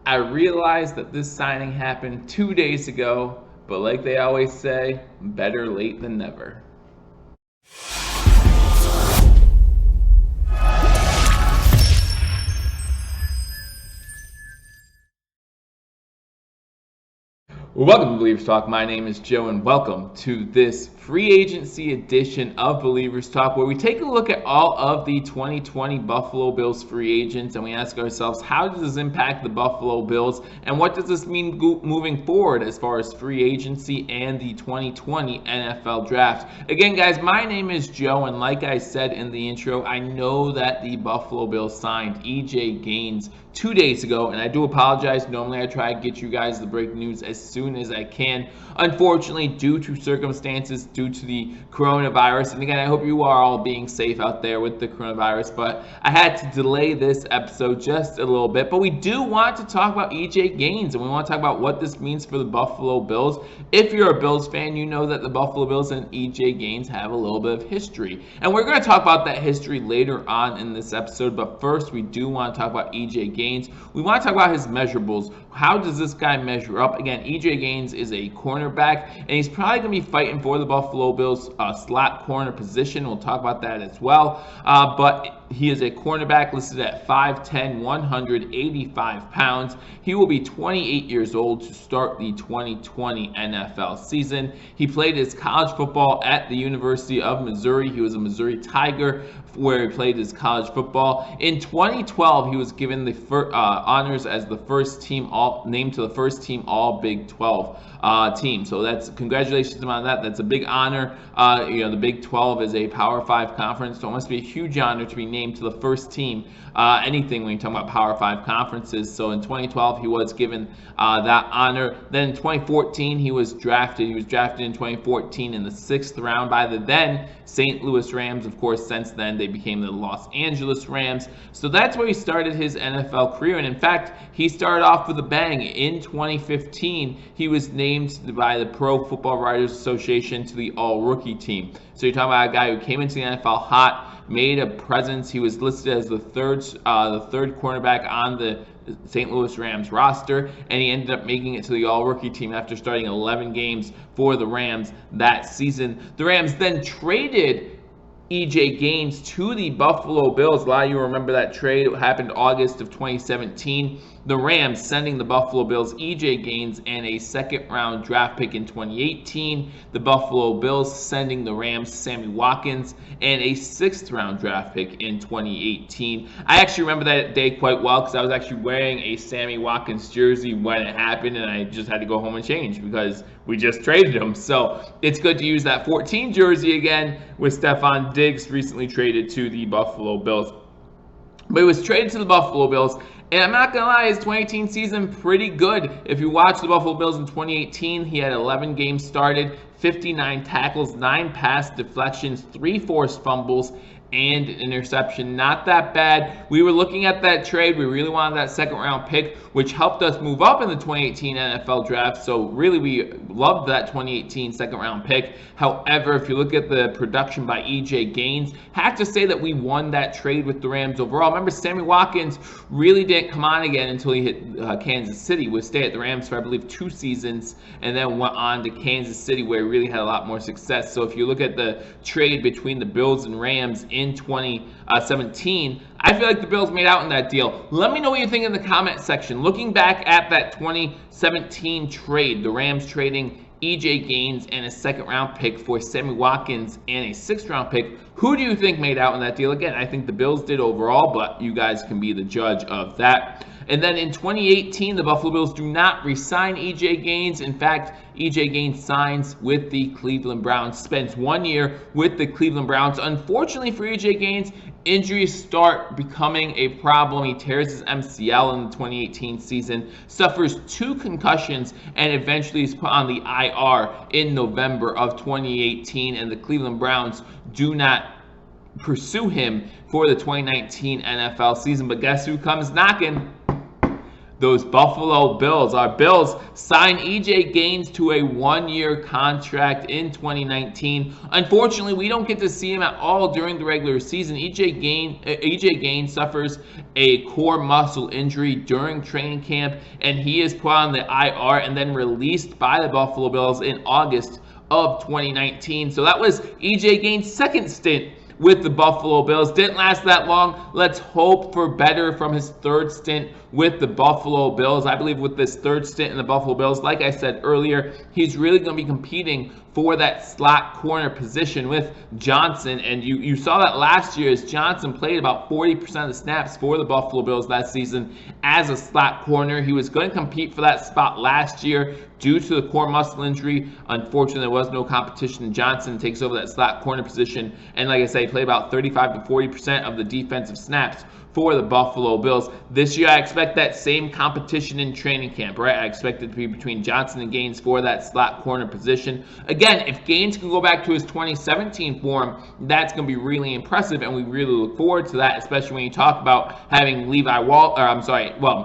I realized that this signing happened 2 days ago, but like they always say, better late than never. Welcome to Believers Talk. My name is Joe, and welcome to this free agency edition of Believers Talk, where we take a look at all of the 2020 Buffalo Bills free agents, and we ask ourselves, how does this impact the Buffalo Bills, and what does this mean moving forward as far as free agency and the 2020 NFL Draft? Again, guys, my name is Joe, and like I said in the intro, I know that the Buffalo Bills signed E.J. Gaines 2 days ago, and I do apologize. Normally I try to get you guys the breaking news as soon as I can. Unfortunately, due to circumstances, due to the coronavirus, and again, I hope you are all being safe out there with the coronavirus, but I had to delay this episode just a little bit. But we do want to talk about E.J. Gaines, and we want to talk about what this means for the Buffalo Bills. If you're a Bills fan, you know that the Buffalo Bills and E.J. Gaines have a little bit of history, and we're going to talk about that history later on in this episode. But first, we do want to talk about E.J. Gaines. We want to talk about his measurables. How does this guy measure up? Again, E.J. Gaines is a cornerback, and he's probably going to be fighting for the Buffalo Bills slot corner position. We'll talk about that as well. But he is a cornerback listed at 5'10", 185 pounds. He will be 28 years old to start the 2020 NFL season. He played his college football at the University of Missouri. He was a Missouri Tiger where he played his college football. In 2012, he was given the honors as the first team named to the first team All Big 12 team. So that's congratulations on that. That's a big honor. The Big 12 is a Power 5 conference, so it must be a huge honor to be named to the first team. Anything when you talk about Power 5 conferences. So in 2012, he was given that honor. Then in 2014, he was drafted. He was drafted in 2014 in the 6th round by the then St. Louis Rams. Of course, since then they became the Los Angeles Rams. So that's where he started his NFL career. And in fact, he started off with a bang. In 2015, he was named by the Pro Football Writers Association to the All-Rookie team. So you're talking about a guy who came into the NFL hot, made a presence. He was listed as the third cornerback on the St. Louis Rams roster, and he ended up making it to the All-Rookie team after starting 11 games for the Rams that season. The Rams then traded E.J. Gaines to the Buffalo Bills. A lot of you remember that trade. It happened August of 2017. The Rams sending the Buffalo Bills E.J. Gaines and a second-round draft pick in 2018. The Buffalo Bills sending the Rams Sammy Watkins and a sixth-round draft pick in 2018. I actually remember that day quite well because I was actually wearing a Sammy Watkins jersey when it happened, and I just had to go home and change because we just traded him. So it's good to use that 14 jersey again with Stephon Diggs recently traded to the Buffalo Bills. But he was traded to the Buffalo Bills, and I'm not going to lie, his 2018 season pretty good. If you watch the Buffalo Bills in 2018, he had 11 games started, 59 tackles, 9 pass deflections, 3 forced fumbles, and interception. Not that bad. We were looking at that trade. We really wanted that second round pick, which helped us move up in the 2018 NFL draft. So really, we loved that 2018 second round pick. However, if you look at the production by E.J. Gaines, have to say that we won that trade with the Rams overall. Remember, Sammy Watkins really didn't come on again until he hit Kansas City. Would stay at the Rams for, I believe, 2 seasons, and then went on to Kansas City, where he really had a lot more success. So if you look at the trade between the Bills and Rams in 2017, I feel like the Bills made out in that deal. Let me know what you think in the comment section. Looking back at that 2017 trade, the Rams trading E.J. Gaines and a second-round pick for Sammy Watkins and a sixth-round pick, who do you think made out in that deal? Again, I think the Bills did overall, but you guys can be the judge of that. And then in 2018, the Buffalo Bills do not re-sign E.J. Gaines. In fact, E.J. Gaines signs with the Cleveland Browns, spends 1 year with the Cleveland Browns. Unfortunately for E.J. Gaines, injuries start becoming a problem. He tears his MCL in the 2018 season, suffers 2 concussions, and eventually is put on the IR in November of 2018. And the Cleveland Browns do not pursue him for the 2019 NFL season. But guess who comes knocking? those Buffalo Bills. Our Bills signed EJ Gaines to a one-year contract in 2019. Unfortunately, we don't get to see him at all during the regular season. EJ Gaines suffers a core muscle injury during training camp, and he is put on the IR and then released by the Buffalo Bills in August of 2019. So that was EJ Gaines' second stint with the Buffalo Bills. Didn't last that long. Let's hope for better from his third stint with the Buffalo Bills. I believe with this third stint in the Buffalo Bills, like I said earlier, he's really going to be competing for that slot corner position with Johnson. And you saw that last year as Johnson played about 40% of the snaps for the Buffalo Bills that season as a slot corner. He was going to compete for that spot last year due to the core muscle injury. Unfortunately, there was no competition. Johnson takes over that slot corner position. And like I say, he played about 35 to 40% of the defensive snaps for the Buffalo Bills. This year, I expect that same competition in training camp, right? I expect it to be between Johnson and Gaines for that slot corner position. Again, if Gaines can go back to his 2017 form, that's going to be really impressive, and we really look forward to that, especially when you talk about having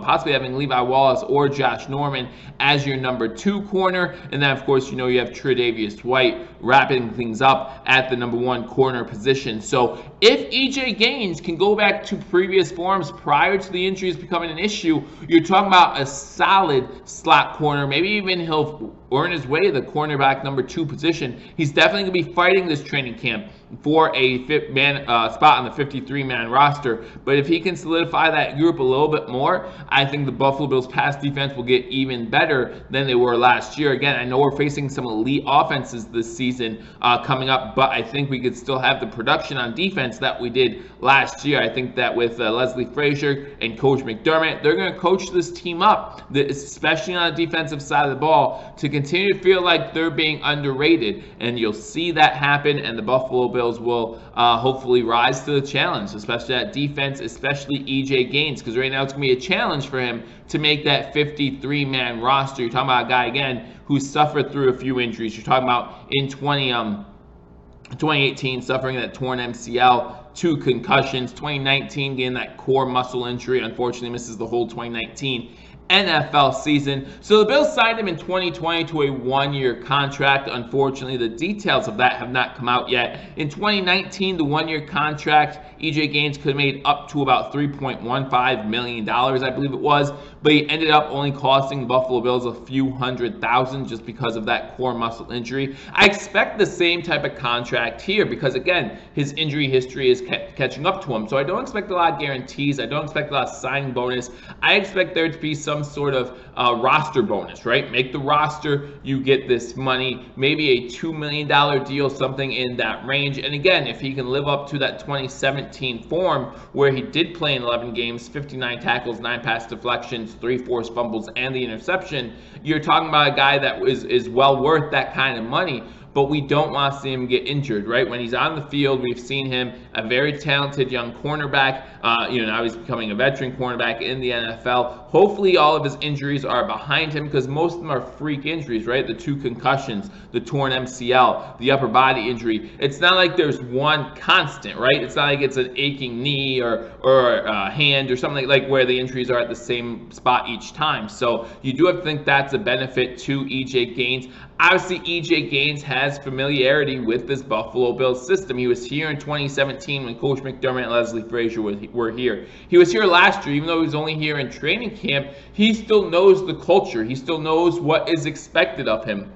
possibly having Levi Wallace or Josh Norman as your number 2 corner. And then, of course, you have Tre'Davious White wrapping things up at the number 1 corner position. So if EJ Gaines can go back to previous forms prior to the injuries becoming an issue, you're talking about a solid slot corner. Maybe even he'll earn his way to the cornerback number 2 position. He's definitely going to be fighting this training camp for a spot on the 53-man roster. But if he can solidify that group a little bit more, I think the Buffalo Bills pass defense will get even better than they were last year. Again, I know we're facing some elite offenses this season coming up, but I think we could still have the production on defense that we did last year. I think that with Leslie Frazier and Coach McDermott, they're going to coach this team up, especially on the defensive side of the ball, to continue to feel like they're being underrated. And you'll see that happen, and the Buffalo Bills will hopefully rise to the challenge, especially that defense, especially EJ Gaines, because right now it's going to be a challenge for him to make that 53-man roster. You're talking about a guy, again, who suffered through a few injuries. You're talking about in 2018 suffering that torn MCL, 2 concussions. 2019 getting that core muscle injury. Unfortunately misses the whole 2019 NFL season. So the Bills signed him in 2020 to a one-year contract. Unfortunately, the details of that have not come out yet. In 2019, the one-year contract, EJ Gaines could have made up to about $3.15 million, I believe it was, but he ended up only costing the Buffalo Bills a few $100,000 just because of that core muscle injury. I expect the same type of contract here because, again, his injury history is catching up to him. So I don't expect a lot of guarantees. I don't expect a lot of signing bonus. I expect there to be some sort of roster bonus, right? Make the roster, you get this money, maybe a $2 million deal, something in that range. And again, if he can live up to that 2017 form where he did play in 11 games, 59 tackles, 9 pass deflections, 3 forced fumbles, and the interception, you're talking about a guy that is well worth that kind of money. But we don't want to see him get injured, right? When he's on the field, we've seen him, a very talented young cornerback. Now he's becoming a veteran cornerback in the NFL. Hopefully all of his injuries are behind him because most of them are freak injuries, right? The 2 concussions, the torn MCL, the upper body injury. It's not like there's one constant, right? It's not like it's an aching knee or a hand or something like where the injuries are at the same spot each time. So you do have to think that's a benefit to EJ Gaines. Obviously, EJ Gaines has familiarity with this Buffalo Bills system. He was here in 2017 when Coach McDermott and Leslie Frazier were here. He was here last year, even though he was only here in training camp. He still knows the culture. He still knows what is expected of him.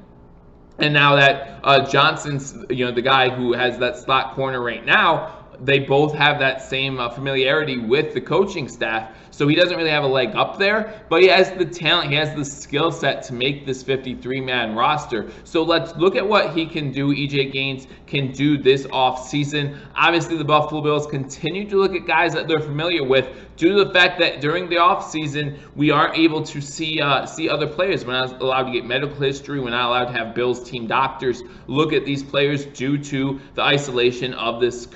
And now that Johnson's, the guy who has that slot corner right now, they both have that same familiarity with the coaching staff. So he doesn't really have a leg up there, but he has the talent, he has the skill set to make this 53-man roster. So let's look at what he can do, EJ Gaines can do this offseason. Obviously, the Buffalo Bills continue to look at guys that they're familiar with due to the fact that during the offseason, we aren't able to see other players. We're not allowed to get medical history. We're not allowed to have Bills team doctors look at these players due to the isolation of this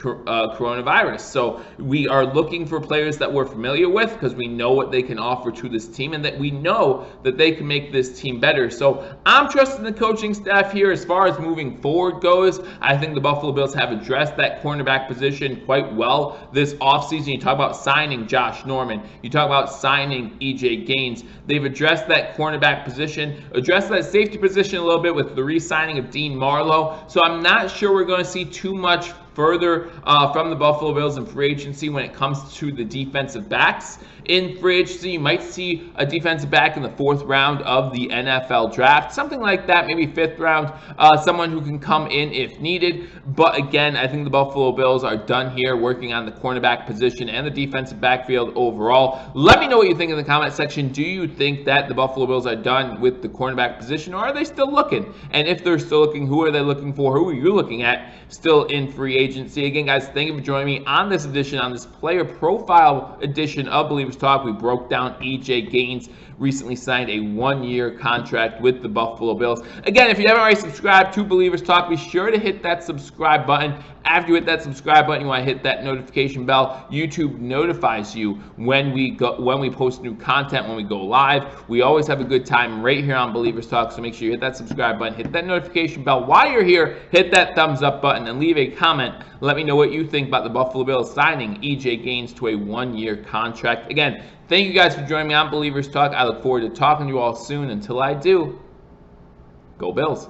coronavirus. So we are looking for players that we're familiar with because we know what they can offer to this team and that we know that they can make this team better. So I'm trusting the coaching staff here as far as moving forward goes. I think the Buffalo Bills have addressed that cornerback position quite well this offseason. You talk about signing Josh Norman. You talk about signing E.J. Gaines. They've addressed that cornerback position, addressed that safety position a little bit with the re-signing of Dean Marlowe. So I'm not sure we're going to see too much further from the Buffalo Bills in free agency when it comes to the defensive backs. In free agency, you might see a defensive back in the 4th round of the NFL draft, something like that, maybe 5th round, someone who can come in if needed. But again, I think the Buffalo Bills are done here working on the cornerback position and the defensive backfield overall. Let me know what you think in the comment section. Do you think that the Buffalo Bills are done with the cornerback position, or are they still looking? And if they're still looking, who are they looking for? Who are you looking at still in free agency? Again, guys, thank you for joining me on this edition, on this player profile edition of Believers Talk. We broke down E.J. Gaines, recently signed a 1-year contract with the Buffalo Bills. Again, if you haven't already subscribed to Believers Talk, be sure to hit that subscribe button. After you hit that subscribe button, you want to hit that notification bell. YouTube notifies you when we post new content, when we go live. We always have a good time right here on Believers Talk, so make sure you hit that subscribe button, hit that notification bell. While you're here, hit that thumbs up button and leave a comment. Let me know what you think about the Buffalo Bills signing E.J. Gaines to a 1-year contract. Again, thank you guys for joining me on Believers Talk. I look forward to talking to you all soon. Until I do, go Bills.